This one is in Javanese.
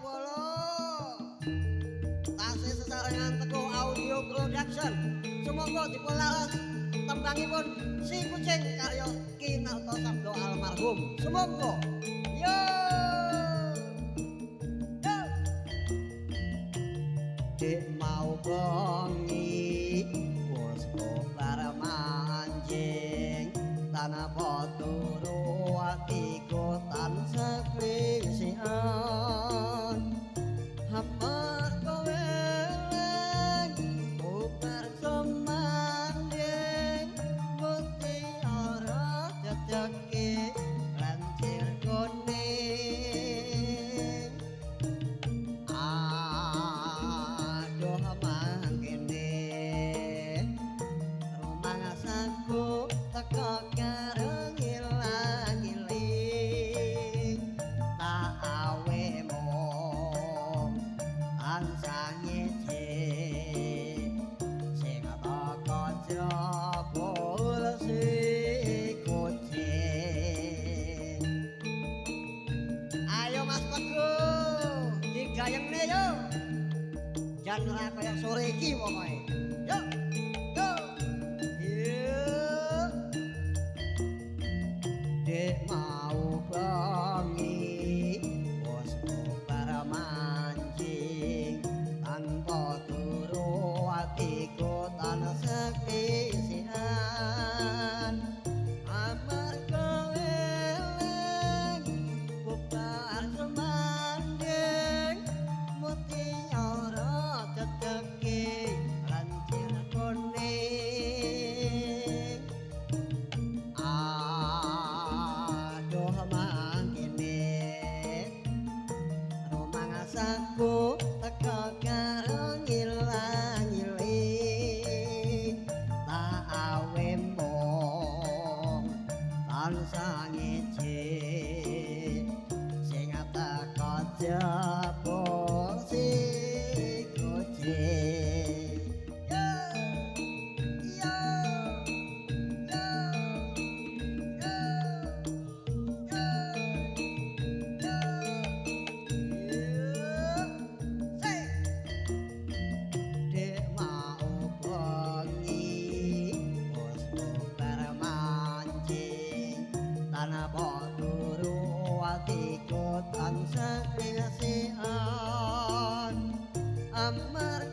Bolo. Tasih sesarengan Teguh Audio Production. Sumangga dipun tembangipun Si Kucing karya Kinarto Sabdo almarhum. Sumangga. Yo. Yo. Dek mau bengi wis kobar manjing tanah poturu atiku tansah klisian hamar kowe kobar semanding mutiara jejake lancir kuning aduh mangkene rumah saku teko kareng ilang-iling tak awe mong tansah ngece sing teko jebul si kucing. Ayo Mas Teguh digayengne yo jan ora kaya sore iki pokoke. Yo yo yo dek mau bengi wis kobar mancing tanpa turu atiku tansah klisian amarga eling kobar semanding mutiara teteke lancir kuning aduh mangkene rumah saku teko kareng ilang-iling tak awe mong tansah ngece sing teko jebul si kucing. Yo yo yo yo yo yo say dek mau bengi wis kobar mancing tanah poturu atiku tansah klisian amar